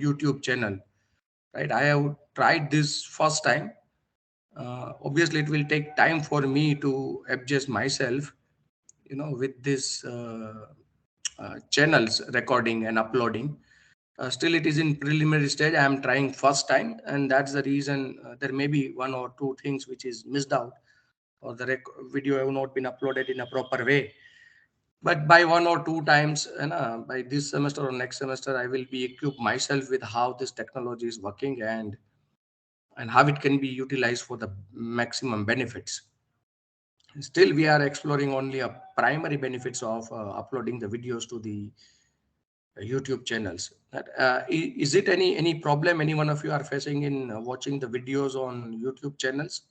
YouTube channel, right? I have tried this first time. Obviously, it will take time for me to adjust myself, with this channels recording and uploading. Still, it is in preliminary stage. I am trying first time, and that's the reason there may be one or two things which is missed out, or the video have not been uploaded in a proper way. But by one or two times, by this semester or next semester, I will be equipped myself with how this technology is working, and how it can be utilized for the maximum benefits. Still, we are exploring only a primary benefits of uploading the videos to the YouTube channels. Is it any problem any one of you are facing in watching the videos on YouTube channels?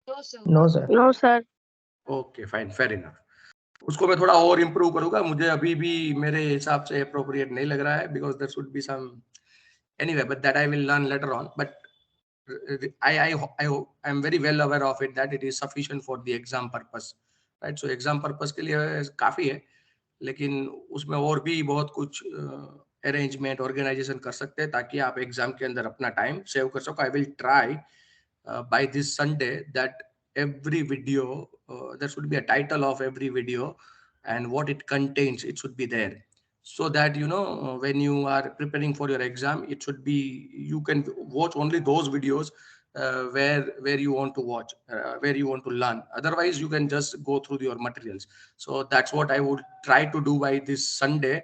No, sir. No, sir. No, sir. Okay fine, fair enough. उसको मैं थोड़ा और improve करूंगा. मुझे अभी भी मेरे हिसाब से अप्रोप्रिएट नहीं लग रहा है, because there should be some anyway, but that I will learn later on. But I am very well aware of it that it is sufficient for the exam purpose, right? So exam purpose के लिए काफी है, लेकिन उसमें और भी बहुत कुछ अरेंजमेंट ऑर्गेनाइजेशन कर सकते हैं ताकि आप एग्जाम के अंदर अपना टाइम सेव कर सको. I will try by this Sunday that every video, there should be a title of every video and what it contains, it should be there, so that when you are preparing for your exam, it should be, you can watch only those videos where you want to watch, where you want to learn. Otherwise you can just go through your materials. So that's what I would try to do by this Sunday.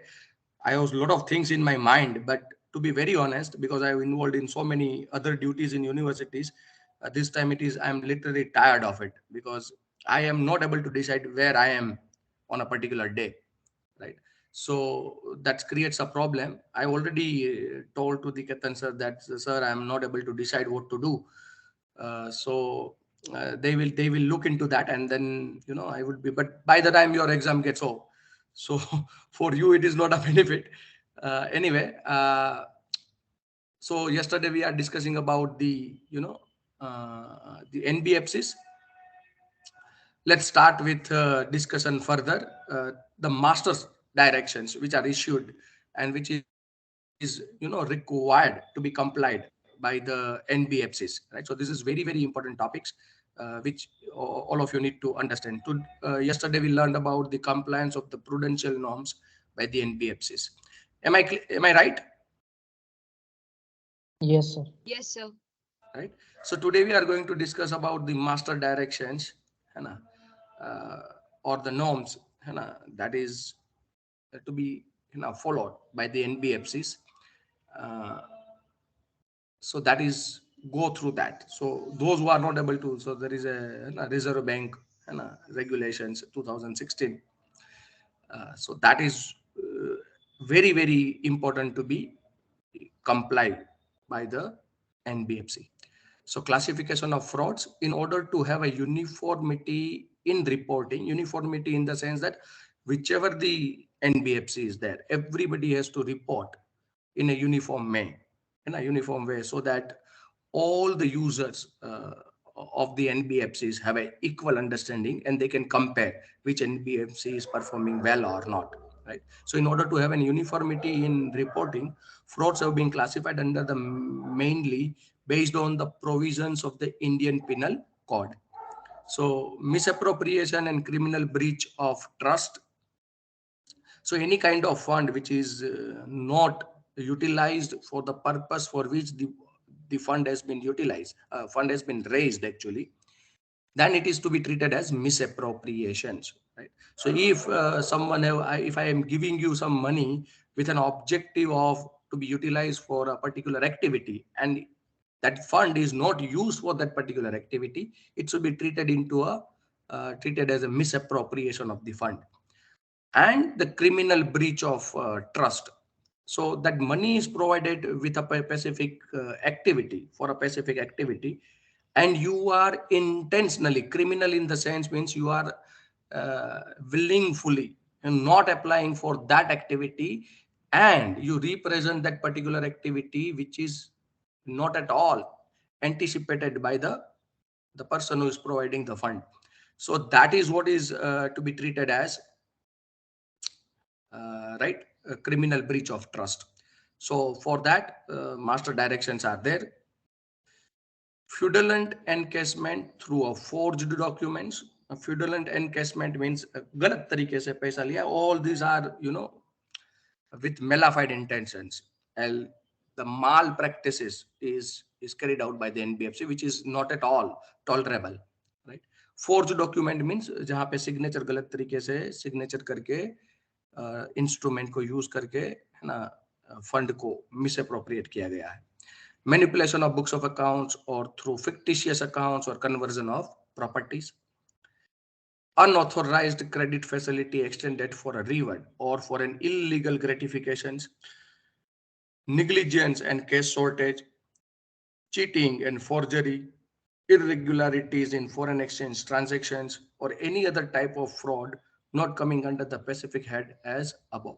I have a lot of things in my mind, but to be very honest, because I am involved in so many other duties in universities, this time I'm literally tired of it, because I am not able to decide where I am on a particular day, right? So that creates a problem. I already told to the Ketan sir that, sir, I am not able to decide what to do. They will look into that, and then I would be, but by the time your exam gets over, so for you it is not a benefit. Anyway, so yesterday we are discussing about the NBFCs. Let's start with discussion further. The master's directions which are issued and which is required to be complied by the NBFCs, right? So this is very, very important topics which all of you need to understand. Yesterday we learned about the compliance of the prudential norms by the NBFCs. Am I right? Yes, sir. Yes, sir. Right. So today we are going to discuss about the master directions, uh, or the norms, that is to be followed by the NBFCs. Uh, so that is, go through that. So those who are not able to, so there is a Reserve Bank regulations 2016. So that is very, very important to be complied by the NBFC. So classification of frauds, in order to have a uniformity in reporting, uniformity in the sense that whichever the NBFC is there, everybody has to report in a uniform way, so that all the users of the NBFCs have an equal understanding and they can compare which NBFC is performing well or not, right? So in order to have an uniformity in reporting, frauds have been classified under the mainly based on the provisions of the Indian Penal Code. So misappropriation and criminal breach of trust. So any kind of fund which is not utilized for the purpose for which the fund has been utilized, fund has been raised actually, then it is to be treated as misappropriations, right? So if if I am giving you some money with an objective of to be utilized for a particular activity, and that fund is not used for that particular activity, it should be treated as a misappropriation of the fund. And the criminal breach of trust. So that money is provided with a specific activity, for a specific activity, and you are intentionally, criminal in the sense means you are willingly and not applying for that activity, and you represent that particular activity which is not at all anticipated by the person who is providing the fund. So that is what is to be treated as right, a criminal breach of trust. So for that, master directions are there. Fraudulent encashment through a forged documents. A fraudulent encashment means गलत तरीके से पैसा लिया. All these are, with malified intentions. And the malpractices is carried out by the NBFC, which is not at all tolerable, right? Forged document means जहाँ पे signature गलत तरीके से signature करके इंस्ट्रूमेंट को यूज करके है ना फंड को मिसअप्रोप्रिएट किया गया है. Manipulation of books of accounts or through fictitious accounts or conversion of properties. Unauthorized credit facility extended for a reward or for an illegal gratifications. Negligence and cash shortage. Cheating and forgery. Irregularities in foreign exchange transactions or any other type of fraud not coming under the specific head as above.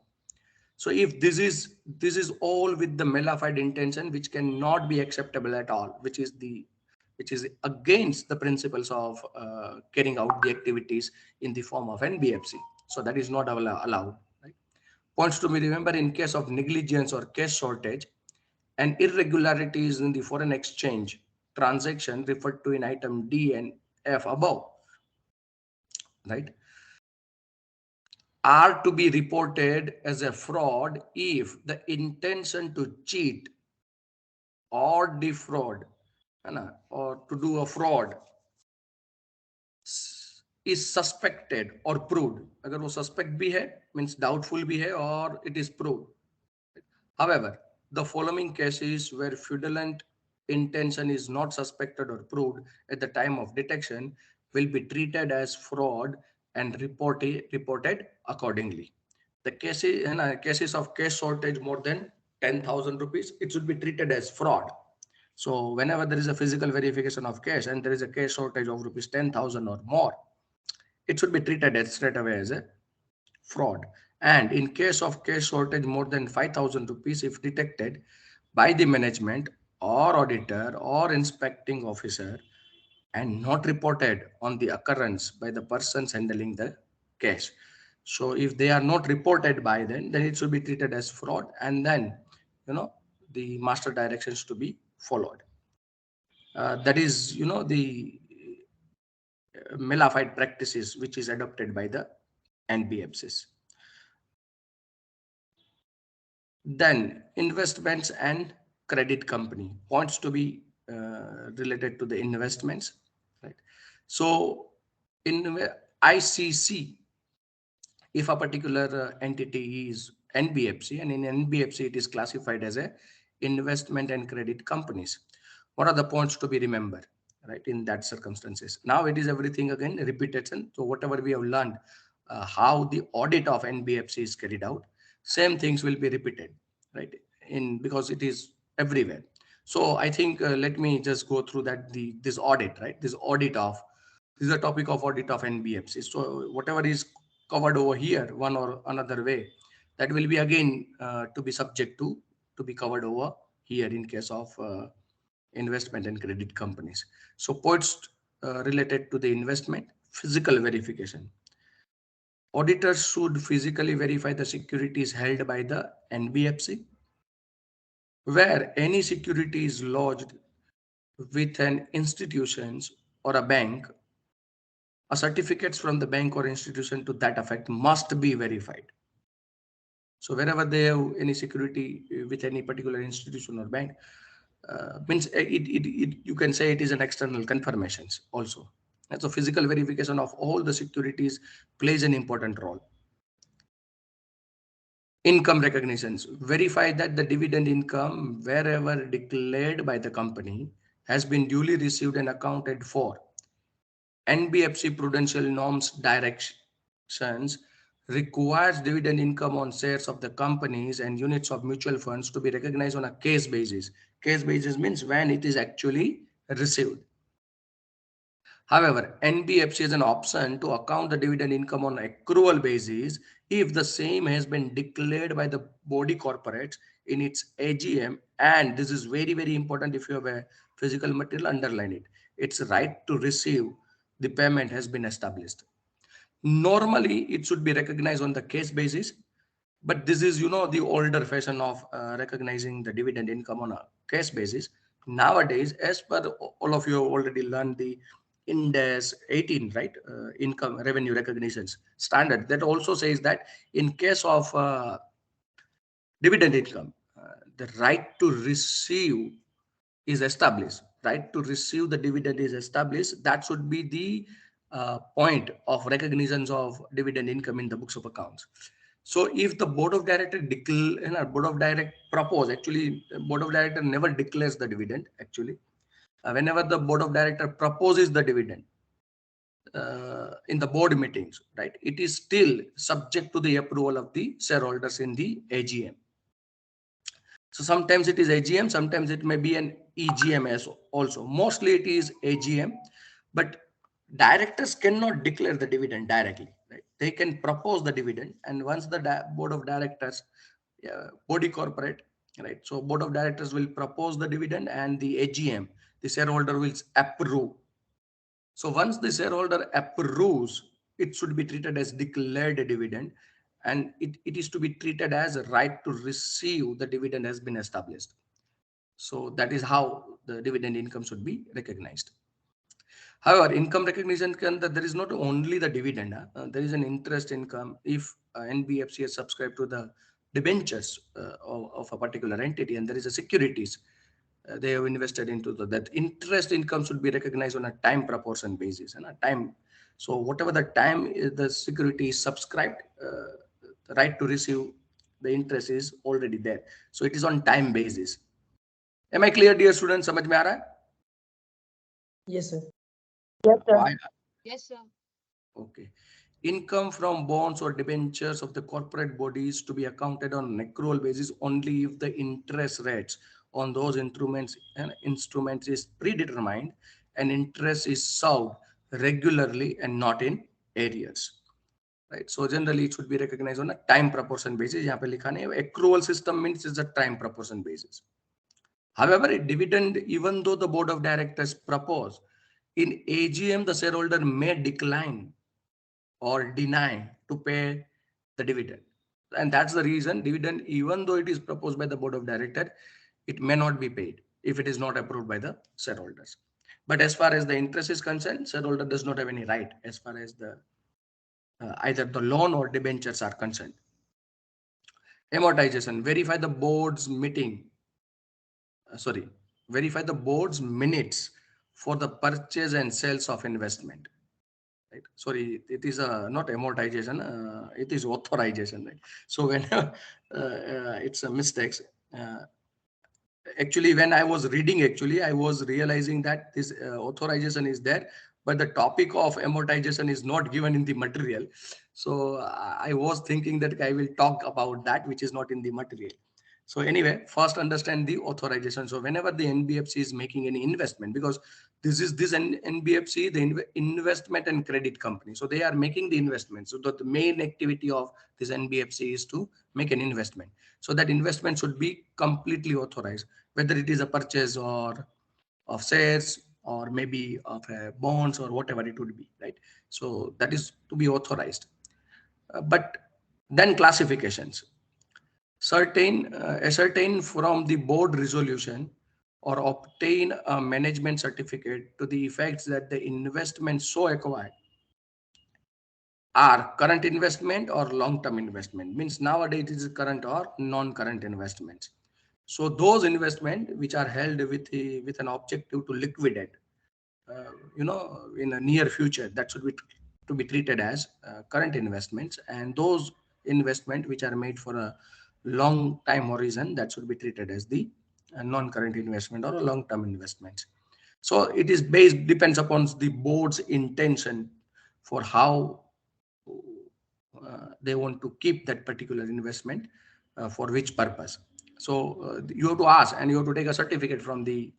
So if this is all with the malified intention, which cannot be acceptable at all, which is against the principles of carrying out the activities in the form of NBFC. So that is not allowed. Right? Points to be remembered: in case of negligence or cash shortage and irregularities in the foreign exchange transaction referred to in item D and F above, right, are to be reported as a fraud if the intention to cheat or defraud, है ना, or to do a fraud is suspected or proved. अगर वो suspect भी है means doubtful भी है or it is proved. However, the following cases where fraudulent intention is not suspected or proved at the time of detection will be treated as fraud and reported accordingly. The cases, cases of cash shortage more than 10,000 rupees, it should be treated as fraud. So whenever there is a physical verification of cash and there is a cash shortage of rupees 10,000 or more, it should be treated as straight away as a fraud. And in case of cash shortage more than 5,000 rupees, if detected by the management or auditor or inspecting officer and not reported on the occurrence by the persons handling the cash. So if they are not reported by then it should be treated as fraud, and then the master directions to be followed. That is the malified practices which is adopted by the NBFCs. Then investments and credit company points to be related to the investments, right? So in ICC, if a particular entity is NBFC, and in NBFC it is classified as a investment and credit companies, what are the points to be remembered, right, in that circumstances? Now it is everything again repetition. So whatever we have learned, how the audit of NBFC is carried out, same things will be repeated, right, in because it is everywhere. So I think let me just go through that this audit, right, this is a topic of audit of NBFC. So whatever is covered over here one or another way, that will be again to be subject to be covered over here in case of investment and credit companies. So points related to the investment: physical verification. Auditors should physically verify the securities held by the NBFC. Where any security is lodged with an institution or a bank, a certificates from the bank or institution to that effect must be verified. So wherever they have any security with any particular institution or bank, means you can say it is an external confirmations also. And so physical verification of all the securities plays an important role. Income recognitions. Verify that the dividend income wherever declared by the company has been duly received and accounted for. NBFC prudential norms directions requires dividend income on shares of the companies and units of mutual funds to be recognized on a case basis. Case basis means when it is actually received. However, NBFC has an option to account the dividend income on accrual basis if the same has been declared by the body corporates in its AGM. And this is very, very important. If you have a physical material, underline it. Its right to receive the payment has been established. Normally, it should be recognized on the case basis. But this is, the older fashion of recognizing the dividend income on a cash basis. Nowadays, as per all of you have already learned the Ind AS 18, right? Income revenue recognitions standard that also says that in case of dividend income, the right to receive is established. Right to receive the dividend is established. That should be the point of recognitions of dividend income in the books of accounts. So if the board of director board of direct propose, actually board of director never declares the dividend. Actually, whenever the board of director proposes the dividend in the board meetings, right, it is still subject to the approval of the shareholders in the AGM. So sometimes it is AGM, sometimes it may be an EGM as also. Mostly it is AGM, but directors cannot declare the dividend directly. Right? They can propose the dividend, and once the board of directors, body corporate, right? So board of directors will propose the dividend, and the AGM, the shareholder, will approve. So once the shareholder approves, it should be treated as declared a dividend, and it is to be treated as a right to receive the dividend has been established. So that is how the dividend income should be recognized. However, income recognition there is not only the dividend, there is an interest income. If NBFC has subscribed to the debentures of a particular entity and there is a securities, they have invested into that interest income should be recognized on a time proportion basis and a time. So whatever the time the security is subscribed, the right to receive the interest is already there. So it is on time basis. Am I clear, dear students? समझ में आ रहा है? Yes, sir. Yes, sir. Why? Yes, sir. Okay. Income from bonds or debentures of the corporate bodies to be accounted on an accrual basis only if the interest rates on those instruments is predetermined and interest is served regularly and not in arrears. Right. So generally it should be recognized on a time proportion basis. यहाँ पे लिखा नहीं है. Accrual system means it's a time proportion basis. However, a dividend, even though the board of directors propose, in AGM the shareholder may decline or deny to pay the dividend. And that's the reason dividend, even though it is proposed by the board of directors, it may not be paid if it is not approved by the shareholders. But as far as the interest is concerned, shareholder does not have any right as far as the either the loan or debentures are concerned. Amortization, verify the board's meeting. Verify the board's minutes for the purchase and sales of investment. Right? Sorry, it is not amortization, it is authorization. Right? So when it's a mistakes. Actually, when I was reading, I was realizing that this authorization is there, but the topic of amortization is not given in the material. So I was thinking that I will talk about that, which is not in the material. So anyway, first understand the authorization. So whenever the NBFC is making any investment, because this NBFC, the investment and credit company. So they are making the investment. So the main activity of this NBFC is to make an investment. So that investment should be completely authorized, whether it is a purchase or of shares or maybe of bonds or whatever it would be, right? So that is to be authorized. But then classifications. Ascertain from the board resolution or obtain a management certificate to the effects that the investments so acquired are current investment or long-term investment. Means nowadays it is current or non-current investments. So those investment which are held with an objective to liquidate, in a near future, that should be to be treated as current investments, and those investment which are made for a long time horizon, that should be treated as the non-current investment or a long-term investment. So it is depends upon the board's intention for how they want to keep that particular investment for which purpose. So you have to ask and you have to take a certificate from the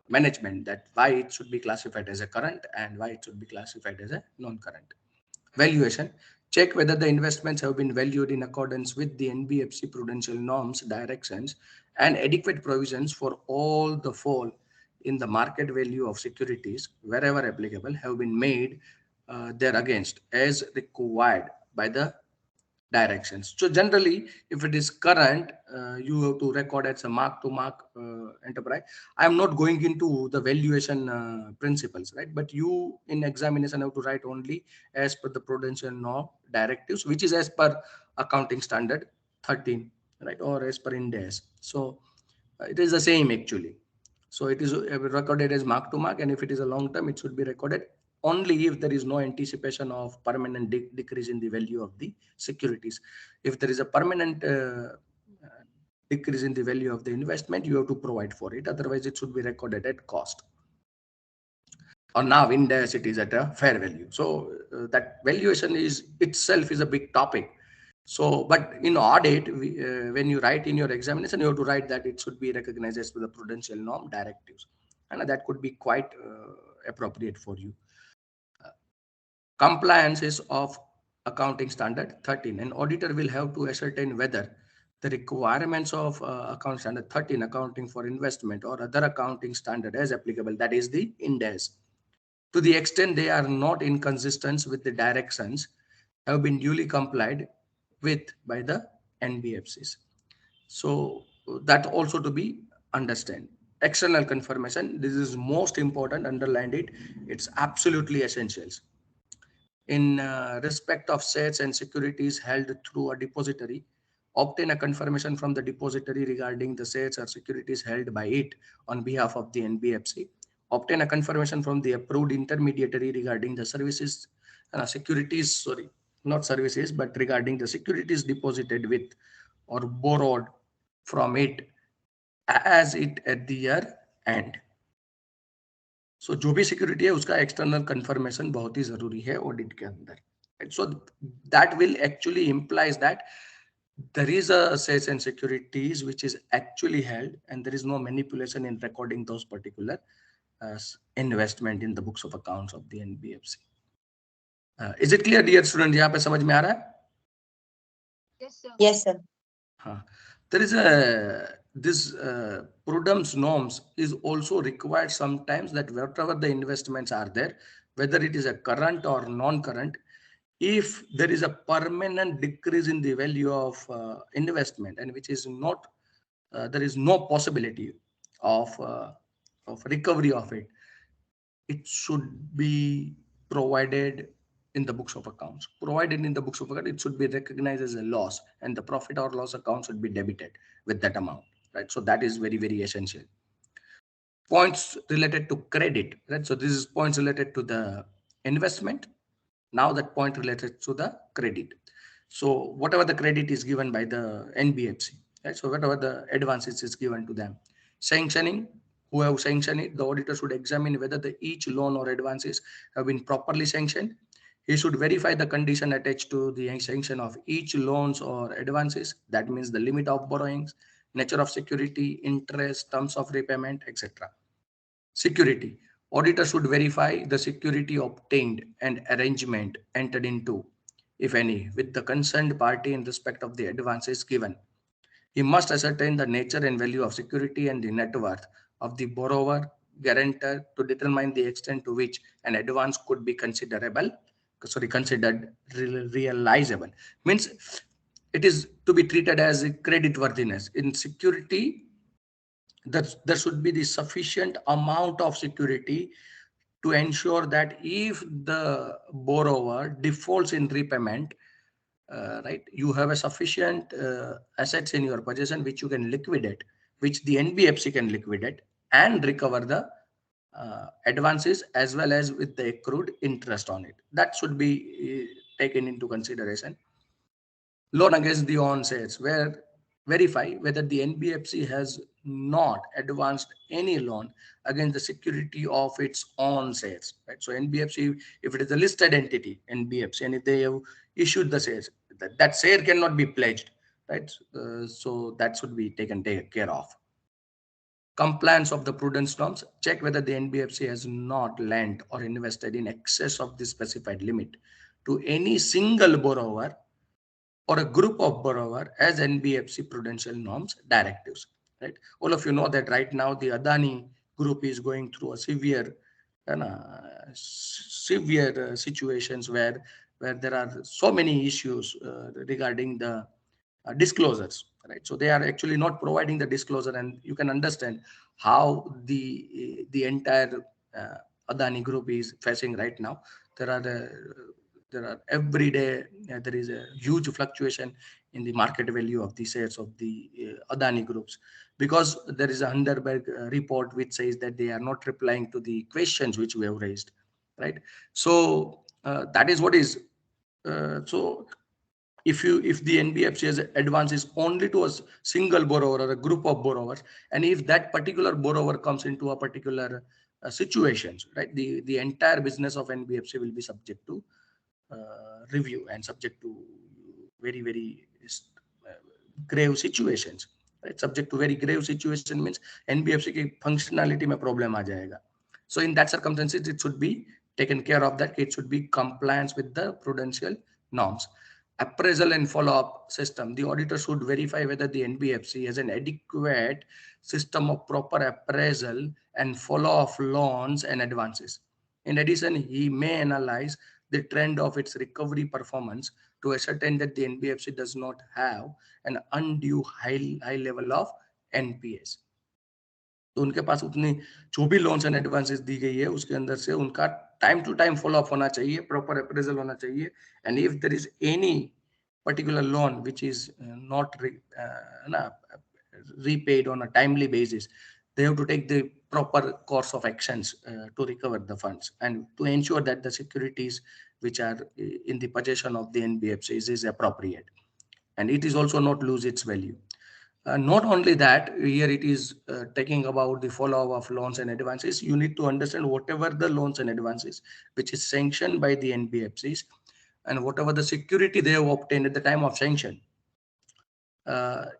management that why it should be classified as a current and why it should be classified as a non-current. Valuation, check whether the investments have been valued in accordance with the NBFC prudential norms, directions, and adequate provisions for all the fall in the market value of securities wherever applicable have been made there against as required by the directions. So generally, if it is current, you have to record as a mark to mark enterprise. I am not going into the valuation principles, right? But you in examination have to write only as per the prudential norm directives, which is as per accounting standard 13, right? Or as per Ind AS. So it is the same actually. So it is recorded as mark to mark, and if it is a long term, it should be recorded only if there is no anticipation of permanent decrease in the value of the securities. If there is a permanent decrease in the value of the investment, you have to provide for it. Otherwise, it should be recorded at cost. Or now in this, it is at a fair value. So that valuation is itself is a big topic. So, but in audit, when you write in your examination, you have to write that it should be recognized as per the prudential norm directives, and that could be quite appropriate for you. Compliance is of accounting standard 13. An auditor will have to ascertain whether the requirements of account standard 13, accounting for investment, or other accounting standard as applicable, that is the Ind AS, to the extent they are not inconsistent with the directions, have been duly complied with by the NBFCs. So that also to be understand. External confirmation, this is most important, underlined it. It's absolutely essentials. In respect of shares and securities held through a depository, obtain a confirmation from the depository regarding the shares or securities held by it on behalf of the NBFC. Obtain a confirmation from the approved intermediary regarding the services, securities, sorry, not services, but regarding the securities deposited with or borrowed from it as it at the year end. सो जो भी security है उसका external confirmation बहुत ही जरूरी है audit के अंदर. So that will actually implies that there is a assets and securities which is actually held, and there is no manipulation in recording those particular investment in the books of accounts of the NBFC. Is it clear, dear student? यहाँ पे समझ में आ रहा है? Yes, sir. Yes, sir. हाँ, there is a this prudence norms is also required sometimes, that whatever the investments are there, whether it is a current or non-current, if there is a permanent decrease in the value of investment, and which is not there is no possibility of recovery of it, it should be provided in the books of accounts. Provided in the books of accounts, it should be recognized as a loss, and the profit or loss account should be debited with that amount, right? So that is very, very essential. Points related to credit, right? So this is points related to the investment. Now that point related to the credit. So whatever the credit is given by the NBFC, right? So whatever the advances is given to them. Sanctioning, who have sanctioned it, the auditor should examine whether each loan or advances have been properly sanctioned. He should verify the condition attached to the sanction of each loans or advances. That means the limit of borrowings, nature of security, interest, terms of repayment, etc. Security. Auditor should verify the security obtained and arrangement entered into, if any, with the concerned party in respect of the advances given. He must ascertain the nature and value of security and the net worth of the borrower, guarantor, to determine the extent to which an advance could be considered realizable. Means it is to be treated as a credit worthiness. In security, that there should be the sufficient amount of security to ensure that if the borrower defaults in repayment, right, you have a sufficient assets in your possession which you can liquidate, which the NBFC can liquidate and recover the advances as well as with the accrued interest on it. That should be taken into consideration. Loan against the own shares, where verify whether the NBFC has not advanced any loan against the security of its own shares. Right? So NBFC, if it is a listed entity, NBFC, and if they have issued the shares, that share cannot be pledged. Right? So that should be taken care of. Compliance of the prudence norms. Check whether the NBFC has not lent or invested in excess of the specified limit to any single borrower or a group of borrower as NBFC prudential norms directives. Right? All of you know that right now the Adani group is going through a severe situations where where there are so many issues regarding the disclosures, right? So they are actually not providing the disclosure, and you can understand how the entire Adani group is facing right now. There are every day there is a huge fluctuation in the market value of the shares of the Adani groups, because there is a Hindenburg report which says that they are not replying to the questions which we have raised, right? So that is what is. So if the NBFC has advances only to a single borrower or a group of borrowers, and if that particular borrower comes into a particular situations, right, the entire business of NBFC will be subject to review and subject to very uh, grave situations, right? Subject to very grave situation means NBFC की functionality में problem आ जाएगा. So in that circumstances, it should be taken care of that it should be compliance with the prudential norms. Appraisal and follow-up system. The auditor should verify whether the NBFC has an adequate system of proper appraisal and follow-up loans and advances. In addition, he may analyze the trend of its recovery performance to ascertain that the NBFC does not have an undue high level of NPS. तो उनके पास उतनी जो भी loans and advances दी गई है उसके अंदर से उनका time to time follow up होना चाहिए, प्रॉपर अप्रेजल होना चाहिए, and if there is any particular loan which is not repaid on a timely basis, they have to take the proper course of actions to recover the funds and to ensure that the securities which are in the possession of the NBFCs is appropriate, and it is also not lose its value. Not only that, here it is taking about the follow-up of loans and advances. You need to understand whatever the loans and advances which is sanctioned by the NBFCs and whatever the security they have obtained at the time of sanction.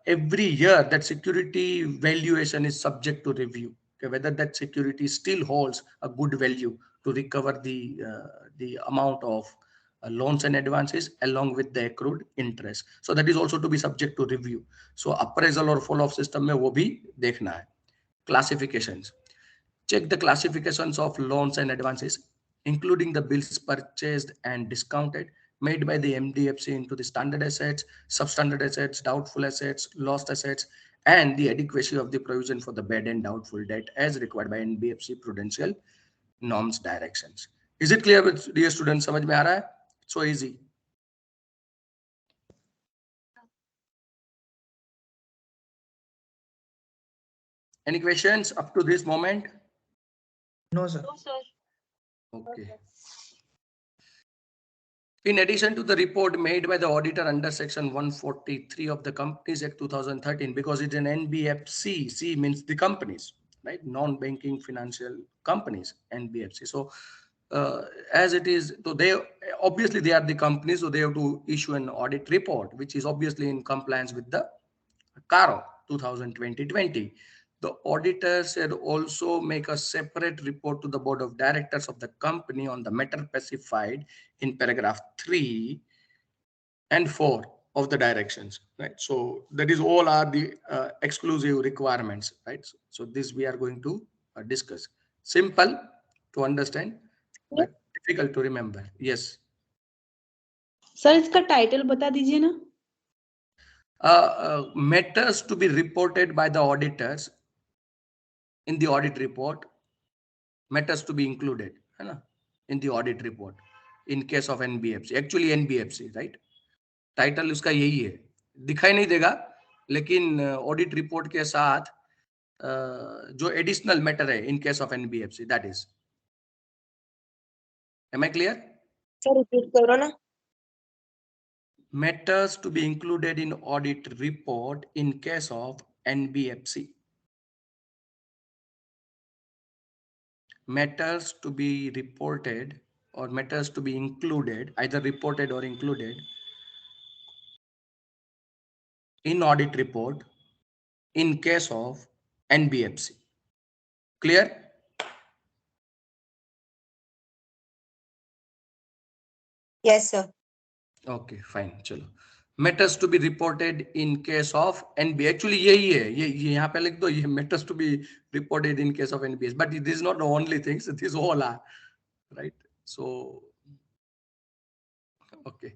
Every year that security valuation is subject to review. Okay, whether that security still holds a good value to recover the amount of loans and advances along with the accrued interest. So that is also to be subject to review. So appraisal or follow-up system में वो भी देखना है. Classifications. Check the classifications of loans and advances, including the bills purchased and discounted, made by the NBFC into the standard assets, substandard assets, doubtful assets, lost assets, and the adequacy of the provision for the bad and doubtful debt as required by NBFC prudential norms directions. Is it clear with dear students? समझ में आ रहा है? So easy. Any questions up to this moment? No, sir. No, sir. Okay. In addition to the report made by the auditor under section 143 of the Companies Act 2013, because it's an NBFC, C means the companies, right? Non-banking financial companies, NBFC. So as it is, so they obviously they are the companies, so they have to issue an audit report, which is obviously in compliance with the CARO 2020. The auditors should also make a separate report to the board of directors of the company on the matter specified in paragraph 3 and 4 of the directions, right? So that is all are the exclusive requirements, right? So this we are going to discuss. Simple to understand, but difficult to remember. Yes. Sir इसका title बता दीजिए ना. Matters to be reported by the auditors in the audit report, matters to be included in the audit report in case of NBFC. Actually NBFC, right? Title उसका यही है, दिखाई नहीं देगा, लेकिन ऑडिट रिपोर्ट के साथ जो एडिशनल मैटर है in case of NBFC, that is. Am I clear? Sir repeat करो ना. Matters to be included in audit report in case of NBFC. Matters to be reported or matters to be included, either reported or included in audit report in case of NBFC. Clear? Yes, sir. Okay, fine. चलो. Matters to be reported in case of NB. Actually यही है, ये यहाँ पे लिख दो, ये matters to be reported in case of NBS. But this is not the only things. These all are, right? So Okay.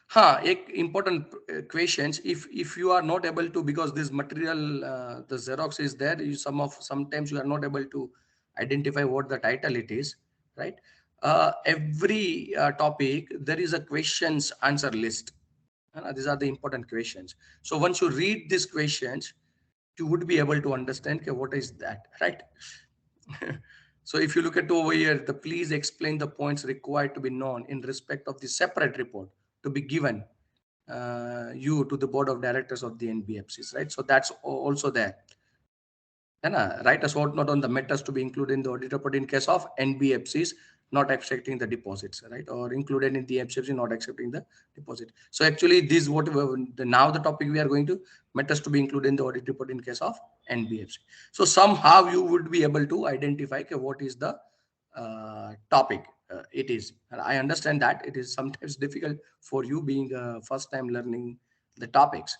हाँ, एक important questions. If you are not able to, because this material, the Xerox is there, sometimes you are not able to identify what the title it is, right? Every topic there is a questions answer list. These are the important questions. So once you read these questions, you would be able to understand, okay, what is that, right? So if you look at over here, the please explain the points required to be known in respect of the separate report to be given you to the board of directors of the NBFCs, right? So that's also there. And write a short note on the matters to be included in the audit report in case of NBFCs not accepting the deposits, right? Or included in the NBFC not accepting the deposit. So actually this now the topic we are going to matters to be included in the audit report in case of NBFC. So somehow you would be able to identify, okay, what is the topic it is. And I understand that it is sometimes difficult for you being first time learning the topics,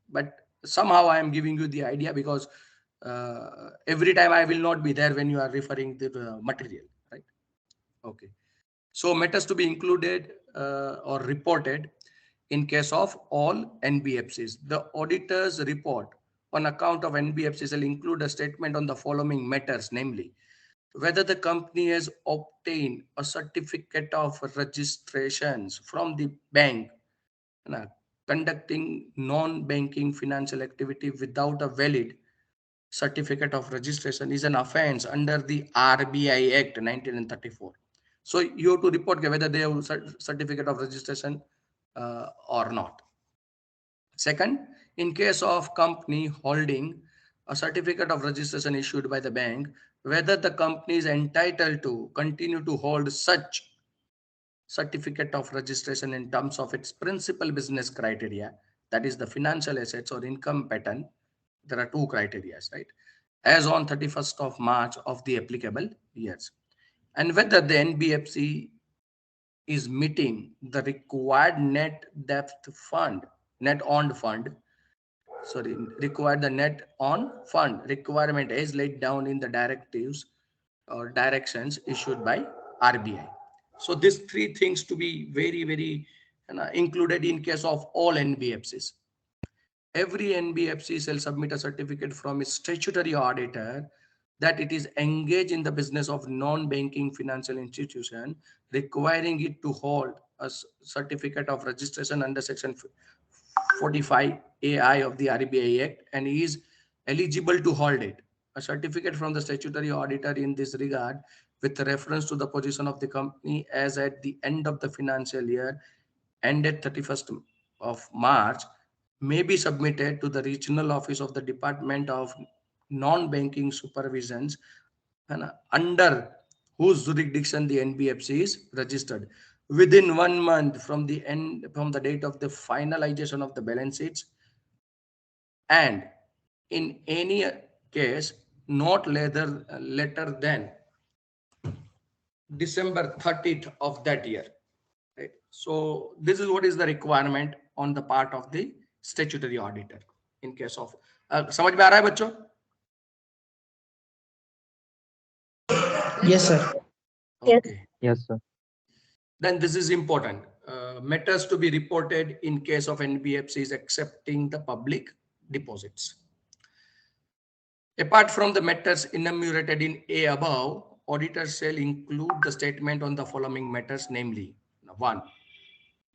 but somehow I am giving you the idea, because every time I will not be there when you are referring to the material, right? Okay. So matters to be included or reported in case of all NBFCs. The auditor's report on account of NBFCs will include a statement on the following matters, namely, whether the company has obtained a certificate of registrations from the bank conducting non-banking financial activity without a valid certificate of registration is an offense under the RBI Act 1934. So you have to report whether they have certificate of registration or not. Second, in case of company holding a certificate of registration issued by the bank, whether the company is entitled to continue to hold such certificate of registration in terms of its principal business criteria, that is the financial assets or income pattern. There are two criteria, right? As on 31st of March of the applicable years. And whether the NBFC is meeting the required net on fund requirement as laid down in the directives or directions issued by RBI. So these three things to be very, very included in case of all NBFCs. Every NBFC shall submit a certificate from its statutory auditor that it is engaged in the business of non-banking financial institution, requiring it to hold a certificate of registration under section 45 AI of the RBI Act and is eligible to hold it. A certificate from the statutory auditor in this regard with reference to the position of the company as at the end of the financial year ended 31st of March may be submitted to the regional office of the Department of Non-Banking Supervisions and under whose jurisdiction the NBFC is registered within 1 month from the date of the finalization of the balance sheets, and in any case not later than December 30th of that year. Right? So this is what is the requirement on the part of the statutory auditor in case of समझ में आ रहा है बच्चों? Yes, sir. Okay. Yes, sir. Then this is important. Matters to be reported in case of NBFCs accepting the public deposits. Apart from the matters enumerated in A above, auditors shall include the statement on the following matters, namely, 1.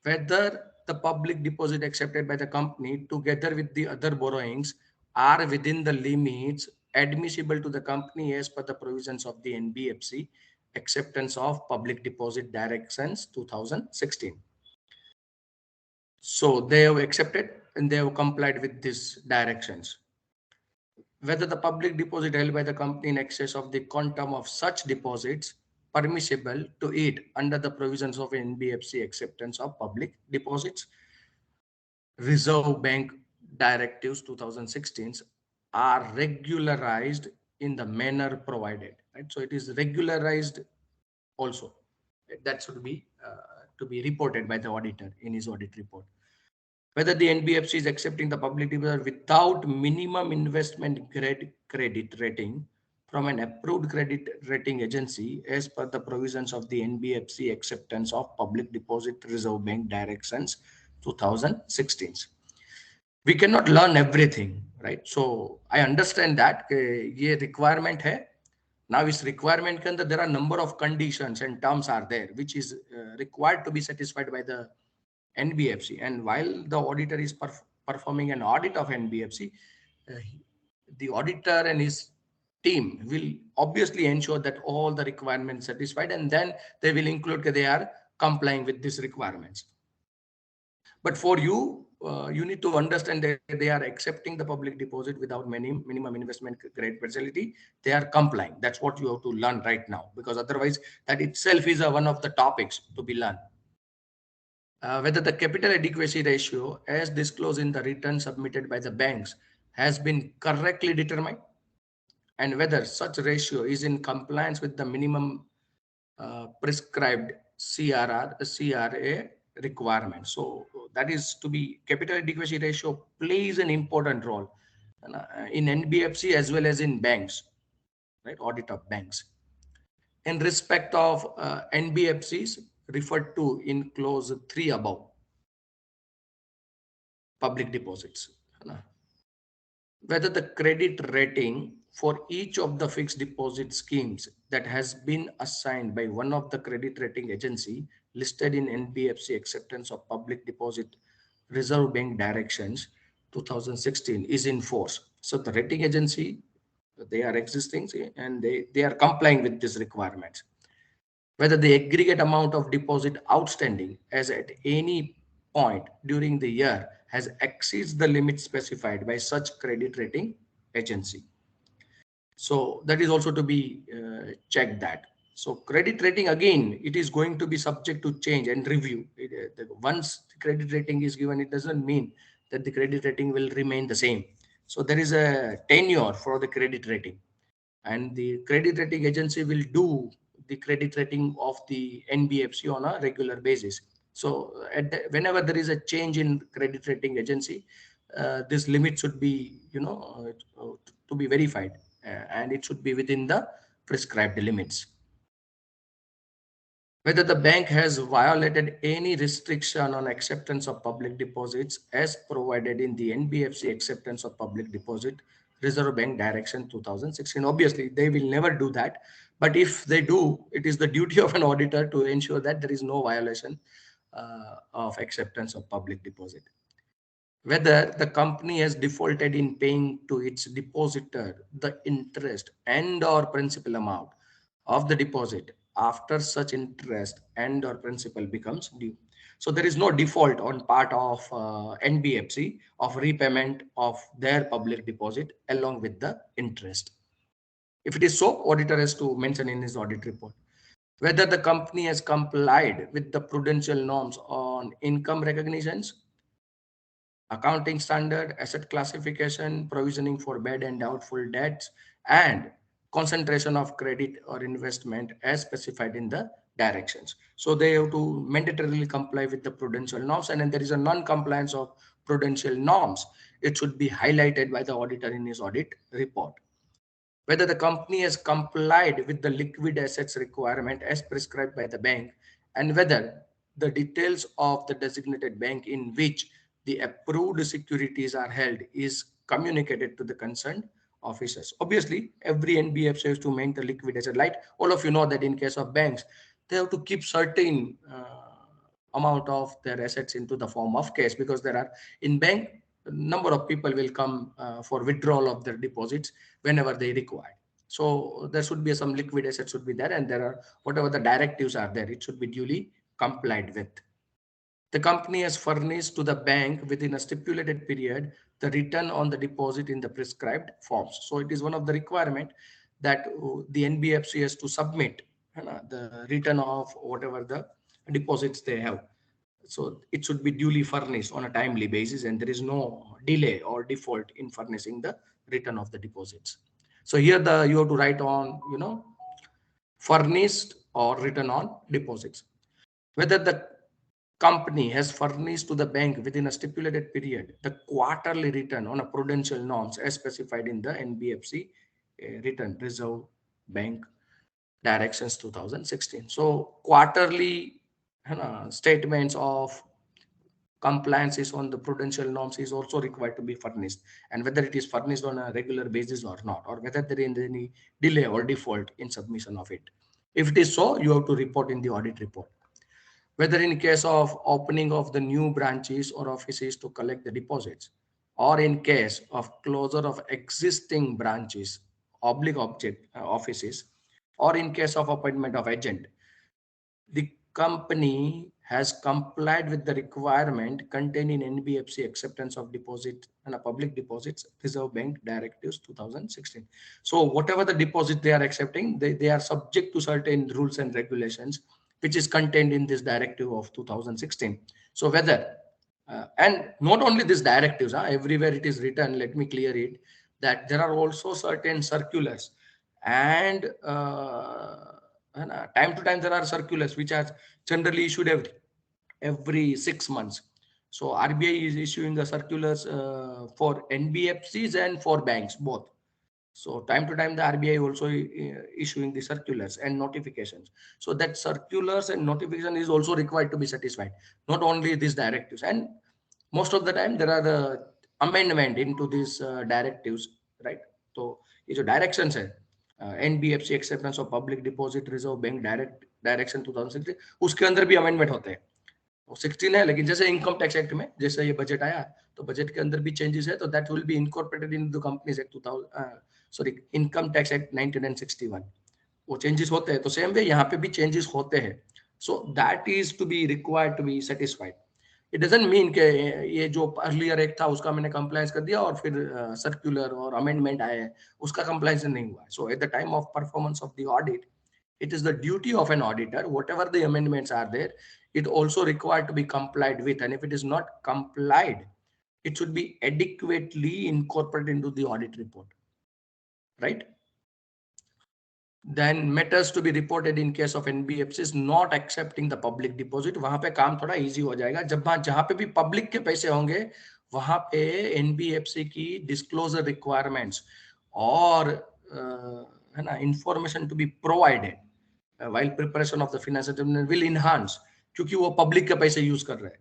Whether the public deposit accepted by the company together with the other borrowings are within the limits admissible to the company as per the provisions of the NBFC acceptance of public deposit directions 2016. So they have accepted and they have complied with these directions. Whether the public deposit held by the company in excess of the quantum of such deposits permissible to it under the provisions of NBFC acceptance of public deposits, Reserve Bank Directives 2016 are regularized in the manner provided. Right? So it is regularized also. That should be to be reported by the auditor in his audit report. Whether the NBFC is accepting the public deposit without minimum investment grade credit rating from an approved credit rating agency as per the provisions of the NBFC Acceptance of Public Deposit Reserve Bank Directions 2016. We cannot learn everything, right? So I understand that ये requirement है. Now this requirement के अंदर there are number of conditions and terms are there which is required to be satisfied by the NBFC. And while the auditor is performing an audit of NBFC, the auditor and his team will obviously ensure that all the requirements satisfied, and then they will include that they are complying with these requirements. But for you, you need to understand that they are accepting the public deposit without minimum investment grade facility. They are complying. That's what you have to learn right now, because otherwise that itself is one of the topics to be learned. Whether the capital adequacy ratio as disclosed in the return submitted by the banks has been correctly determined, and whether such ratio is in compliance with the minimum prescribed CRA requirement. So that is to be capital adequacy ratio plays an important role in NBFC as well as in banks, right? Audit of banks. In respect of NBFCs referred to in clause 3 above, public deposits, whether the credit rating for each of the fixed deposit schemes that has been assigned by one of the credit rating agency listed in NBFC Acceptance of Public Deposit Reserve Bank Directions 2016 is in force. So the rating agency, they are existing and they are complying with these requirements. Whether the aggregate amount of deposit outstanding as at any point during the year has exceeds the limit specified by such credit rating agency. So that is also to be checked that. So credit rating, again, it is going to be subject to change and review. Once the credit rating is given, it doesn't mean that the credit rating will remain the same. So there is a tenure for the credit rating, and the credit rating agency will do the credit rating of the NBFC on a regular basis. So whenever there is a change in credit rating agency, this limit should be, to be verified, and it should be within the prescribed limits. Whether the bank has violated any restriction on acceptance of public deposits as provided in the NBFC Acceptance of Public Deposit Reserve Bank Direction 2016. Obviously, they will never do that. But if they do, it is the duty of an auditor to ensure that there is no violation of acceptance of public deposit. Whether the company has defaulted in paying to its depositor the interest and or principal amount of the deposit after such interest and or principal becomes due. So there is no default on part of NBFC of repayment of their public deposit along with the interest. If it is so, auditor has to mention in his audit report. Whether the company has complied with the prudential norms on income recognitions, accounting standard, asset classification, provisioning for bad and doubtful debts, and concentration of credit or investment as specified in the directions. So they have to mandatorily comply with the prudential norms, and then there is a non-compliance of prudential norms. It should be highlighted by the auditor in his audit report. Whether the company has complied with the liquid assets requirement as prescribed by the bank, and whether the details of the designated bank in which the approved securities are held is communicated to the concerned officers. Obviously, every NBFC has to maintain the liquid asset. Like all of you know that in case of banks, they have to keep certain amount of their assets into the form of cash, because there are in bank number of people will come for withdrawal of their deposits whenever they require. So there should be some liquid assets should be there, and there are whatever the directives are there, it should be duly complied with. The company has furnished to the bank within a stipulated period the return on the deposit in the prescribed forms. So it is one of the requirement that the NBFC has to submit the return of whatever the deposits they have. So it should be duly furnished on a timely basis, and there is no delay or default in furnishing the return of the deposits. So here you have to write on, furnished or return on deposits. Whether the company has furnished to the bank within a stipulated period the quarterly return on a prudential norms as specified in the NBFC written Reserve Bank Directions 2016. So quarterly statements of compliances on the prudential norms is also required to be furnished, and whether it is furnished on a regular basis or not, or whether there is any delay or default in submission of it. If it is so, you have to report in the audit report. Whether in case of opening of the new branches or offices to collect the deposits, or in case of closure of existing branches, offices, or in case of appointment of agent, the company has complied with the requirement contained in NBFC acceptance of deposit and a public deposits Reserve Bank directives 2016. So whatever the deposit they are accepting, they are subject to certain rules and regulations which is contained in this directive of 2016. So whether and not only these directives, everywhere it is written, let me clear it, that there are also certain circulars and time to time there are circulars which are generally issued every 6 months. So RBI is issuing the circulars for NBFCs and for banks both. So time to time the RBI also issuing the circulars and notifications. So that circulars and notification is also required to be satisfied, not only these directives. And most of the time there are the amendment into these directives, right? So ये जो directions है NBFC acceptance of public deposit reserve bank direction 2016, उसके अंदर भी amendment होते हैं. 16 है, लेकिन जैसे इनकम टैक्स एक्ट में जैसे ये बजट आया तो बजट के अंदर भी चेंजेस है, तो that will be incorporated in the companies act 2000 income tax act 1961. वो चेंजेस होते हैं, तो सेम वे यहाँ पे भी चेंजेस होते हैं. So that is to be required to be satisfied. It doesn't mean के ये जो अर्लियर एक्ट था उसका मैंने कंप्लायंस कर दिया और फिर सर्कुलर और अमेंडमेंट आए उसका कंप्लायंस नहीं हुआ. So at the time of performance of the audit, it is the duty of an auditor, whatever the amendments are there, it also required to be complied with. And if it is not complied, it should be adequately incorporated into the audit report, right? Then matters to be reported in case of NBFCs not accepting the public deposit. वहां पे काम थोड़ा easy हो जाएगा. जहां पे भी public के पैसे होंगे वहां पे NBFC की disclosure requirements और है ना information to be provided while preparation of the financial statement will enhance, क्योंकि वो public के पैसे use कर रहे हैं,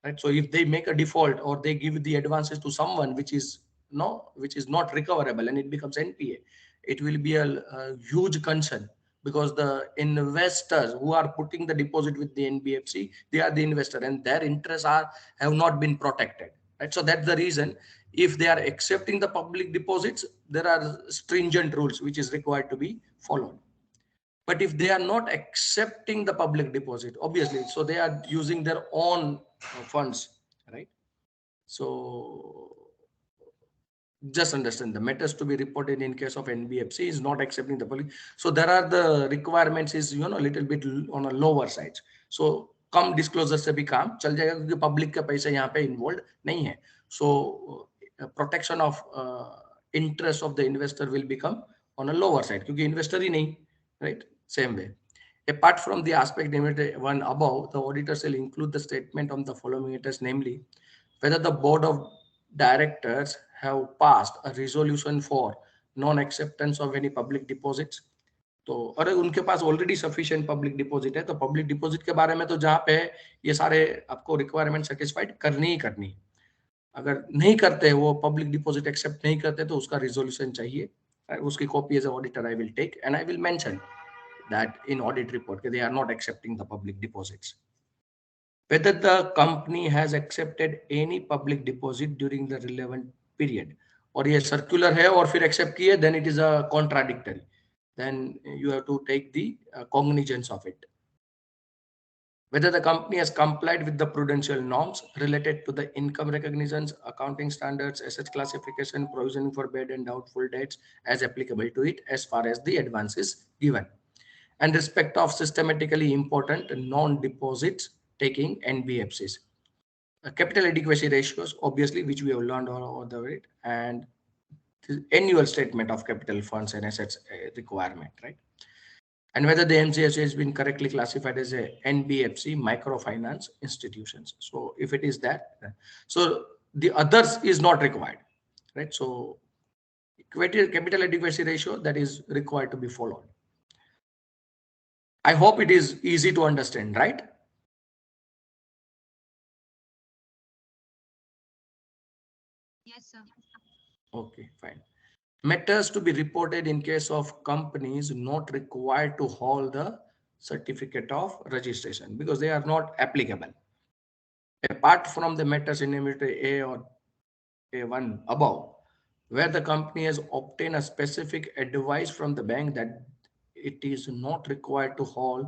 right? So if they make a default or they give the advances to someone which is not recoverable and it becomes NPA, it will be a huge concern, because the investors who are putting the deposit with the NBFC, they are the investor and their interests have not been protected, right? So that's the reason if they are accepting the public deposits, there are stringent rules which is required to be followed. But if they are not accepting the public deposit, obviously, so they are using their own funds, right? So just understand the matters to be reported in case of NBFC is not accepting the public. So there are the requirements is a little bit on a lower side. So come disclosure से भी काम चल जाएगा क्योंकि public का पैसा यहाँ पे involved नहीं है. So protection of interest of the investor will become on a lower side क्योंकि investor ही नहीं, right? Same way. Apart from the aspect number 1 above, the auditor shall include the statement on the following matters, namely whether the board of directors have passed a resolution for non-acceptance of any public deposits. तो अरे उनके पास already sufficient public deposit है, तो public deposit के बारे में तो जहाँ पे ये सारे आपको रिक्वायरमेंट सेटिस्फाइड करनी ही करनी. अगर नहीं करते वो पब्लिक डिपॉजिट एक्सेप्ट नहीं करते तो उसका रिजोल्यूशन चाहिए. उसकी copy as a auditor I will take and I will mention that in audit report they are not accepting the public deposits. Whether the company has accepted any public deposit during the relevant period, और ये circular है और फिर accept किए, then it is a contradictory, then you have to take the cognizance of it. Whether the company has complied with the prudential norms related to the income recognitions, accounting standards, asset classification, provisioning for bad and doubtful debts as applicable to it as far as the advance is given, and respect of systematically important non-deposits taking NBFCs. Capital adequacy ratios, obviously, which we have learned all the way, and the annual statement of capital funds and assets requirement, right? And whether the MCFC has been correctly classified as a NBFC, microfinance institutions. So if it is that, so the others is not required, right? So capital adequacy ratio that is required to be followed. I hope it is easy to understand, right? Yes, sir. Okay, fine. Matters to be reported in case of companies not required to hold the certificate of registration because they are not applicable. Apart from the matters enumerated A or A1 above, where the company has obtained a specific advice from the bank that it is not required to hold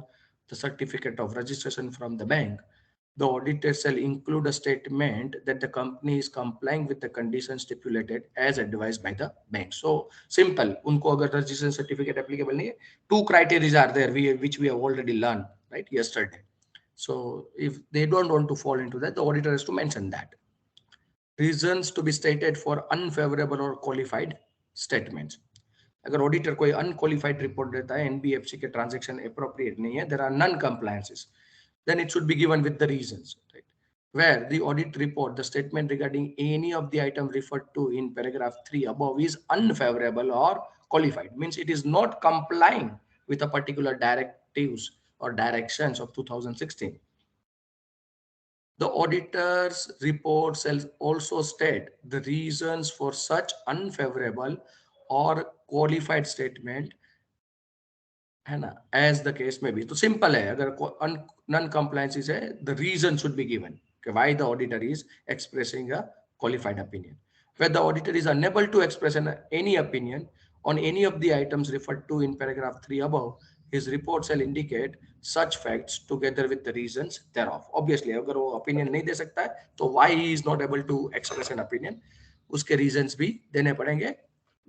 the certificate of registration from the bank, the auditor shall include a statement that the company is complying with the conditions stipulated as advised by the bank. So simple. उनको अगर registration certificate applicable नहीं है, two criteria are there which we have already learned right yesterday. So if they don't want to fall into that, the auditor has to mention that. Reasons to be stated for unfavorable or qualified statements. अगर auditor कोई unqualified report देता है NBFC के transaction appropriate नहीं है, there are none compliances, then it should be given with the reasons, right? Where the audit report, the statement regarding any of the item referred to in paragraph 3 above is unfavorable or qualified, means it is not complying with a particular directives or directions of 2016. The auditor's report shall also state the reasons for such unfavorable or qualified statement, है ना, as the case may be. तो simple है, अगर non-compliance है, the reason should be given why the auditor is expressing a qualified opinion. Where the auditor is unable to express any opinion on any of the items referred to in paragraph 3 above, his report shall indicate such facts together with the reasons thereof. Obviously, अगर वो opinion नहीं दे सकता है, तो why he is not able to express an opinion, उसके reasons भी देने पड़ेंगे.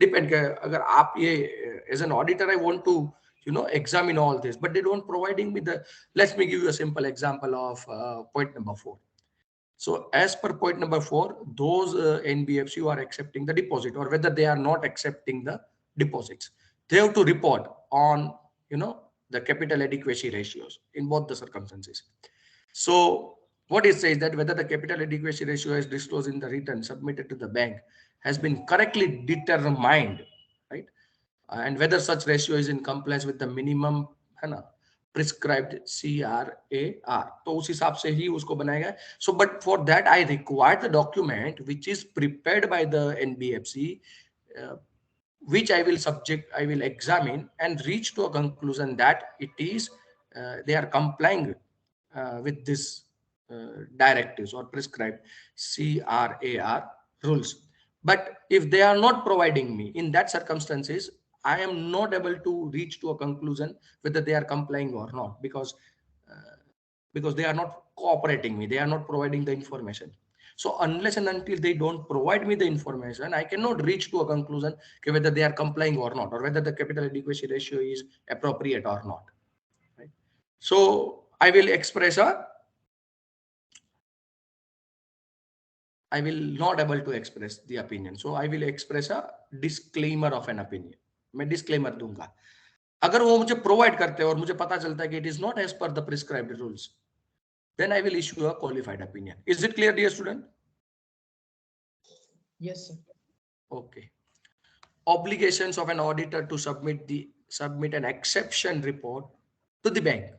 Depend अगर आप ये as an auditor I want to examine all this, but they don't providing me the. Let me give you a simple example of point number 4. So as per point number 4, those NBFC who are accepting the deposit or whether they are not accepting the deposits, they have to report on the capital adequacy ratios in both the circumstances. So what it says that whether the capital adequacy ratio as disclosed in the return submitted to the bank has been correctly determined, right? And whether such ratio is in compliance with the minimum prescribed CRAR. तो उस हिसाब से ही उसको बनाएगा. So but for that I require the document which is prepared by the NBFC, which I will examine and reach to a conclusion that it is they are complying with this directives or prescribed CRAR rules. But if they are not providing me in that circumstances, I am not able to reach to a conclusion whether they are complying or not because they are not cooperating me, they are not providing the information. So unless and until they don't provide me the information, I cannot reach to a conclusion whether they are complying or not, or whether the capital adequacy ratio is appropriate or not. Right? So I will not able to express the opinion. So I will express a disclaimer of an opinion. मैं disclaimer दूंगा. अगर वो मुझे provide करते हैं और मुझे पता चलता है कि it is not as per the prescribed rules, then I will issue a qualified opinion. Is it clear, dear student? Yes, sir. Okay. Obligations of an auditor to submit an exception report to the bank.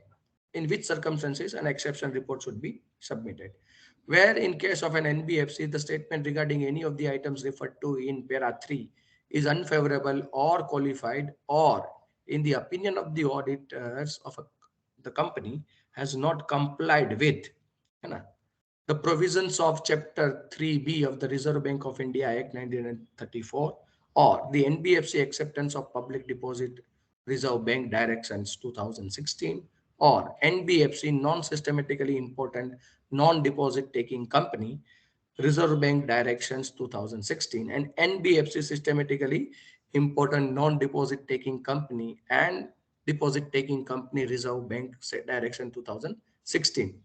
In which circumstances an exception report should be submitted. Where in case of an NBFC, the statement regarding any of the items referred to in para 3 is unfavorable or qualified, or in the opinion of the auditors of the company has not complied with the provisions of Chapter 3B of the Reserve Bank of India Act 1934 or the NBFC Acceptance of Public Deposit Reserve Bank Directions 2016 or NBFC Non-Systematically Important Non-Deposit Taking Company Reserve Bank Directions 2016 and NBFC Systematically Important Non-Deposit Taking Company and Deposit Taking Company Reserve Bank Direction 2016.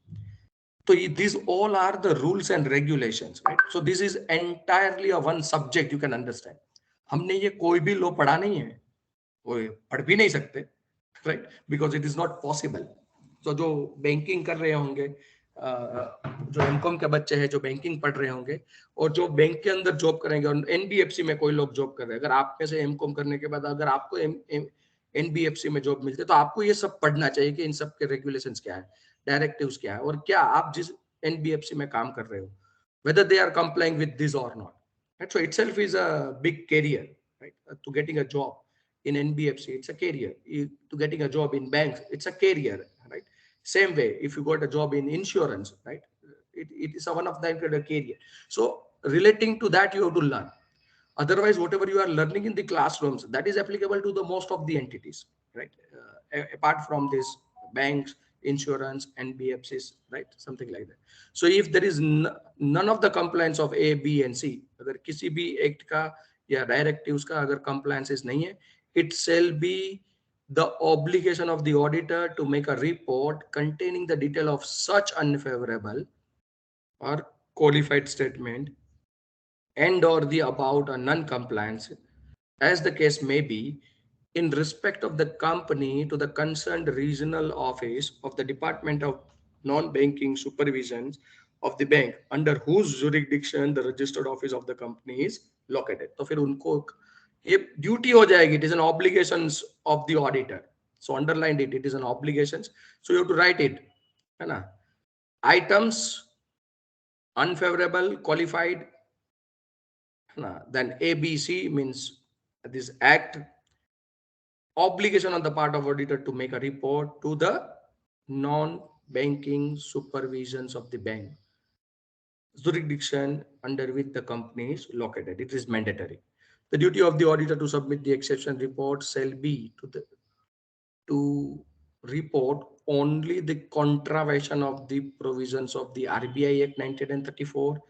So these all are the rules and regulations, right? So this is entirely a one subject you can understand. हमने ये कोई भी law पढ़ा नहीं है, कोई पढ़ भी नहीं सकते, right? Because it is not possible. So जो banking कर रहे होंगे, जो एमकॉम के बच्चे हैं जो बैंकिंग पढ़ रहे होंगे और जो बैंक के अंदर जॉब करेंगे और एनबीएफसी में कोई लोग जॉब कर रहे हैं, अगर आप में से एमकॉम करने के बाद अगर आपको एनबीएफसी में जॉब मिलती है तो आपको ये सब पढ़ना चाहिए कि इन सब के रेगुलेशंस क्या है, डायरेक्टिव्स क्या है, और क्या आप जिस एनबीएफसी में काम कर रहे हो whether they are complying with this or not. Right? So itself is a big career, right? To getting a job in NBFC, it's a career. To getting a job in banks, it's a career, right? Same way, if you got a job in insurance, right? It is one of the career. So relating to that, you have to learn. Otherwise, whatever you are learning in the classrooms, that is applicable to the most of the entities, right? Apart from this banks, insurance, NBFCs, right? Something like that. So if there is none of the compliance of A, B, and C, अगर किसी भी act का या directives का अगर compliances नहीं है, it shall be the obligation of the auditor to make a report containing the detail of such unfavorable or qualified statement and or the about a non-compliance, as the case may be, in respect of the company to the concerned regional office of the Department of Non-Banking Supervision of the bank under whose jurisdiction the registered office of the company is located. तो फिर उनको ये duty हो जाएगी. It is an obligations of the auditor. So underlined it. It is an obligations. So you have to write it. है ना? Items unfavorable qualified. Then ABC means this act, obligation on the part of auditor to make a report to the non-banking supervisions of the bank jurisdiction under which the company is located. It is mandatory. The duty of the auditor to submit the exception report shall be to report only the contravention of the provisions of the RBI Act 1934,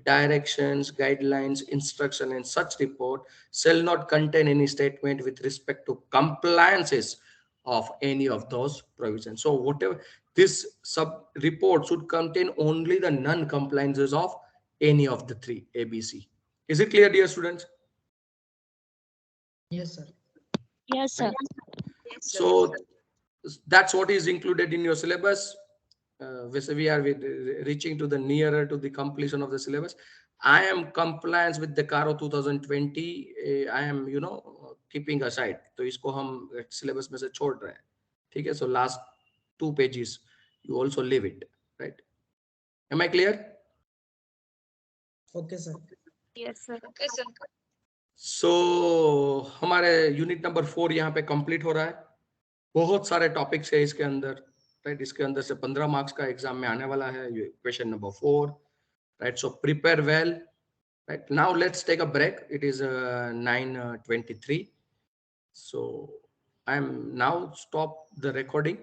directions, guidelines, instruction, and such report shall not contain any statement with respect to compliances of any of those provisions. So whatever this sub report should contain only the non-compliances of any of the three ABC. Is it clear, dear students? Yes, sir. Yes, sir. Yes, sir. So that's what is included in your syllabus. We are reaching to the nearer to the completion of the syllabus. I am compliance with the CARO 2020. I am keeping aside. तो इसको हम syllabus में से छोड़ रहे हैं. ठीक है? So last 2 pages you also leave it, right? Am I clear? Okay, sir. Yes, sir. Okay, sir. So हमारे यूनिट नंबर 4 यहाँ पे कंप्लीट हो रहा है. बहुत सारे टॉपिक्स है इसके अंदर, राइट? इसके अंदर से 15 मार्क्स का एग्जाम में आने वाला है. Question number 4, right? So prepare well, right? Now let's take a break. It is 9:23. So I am now stop the recording.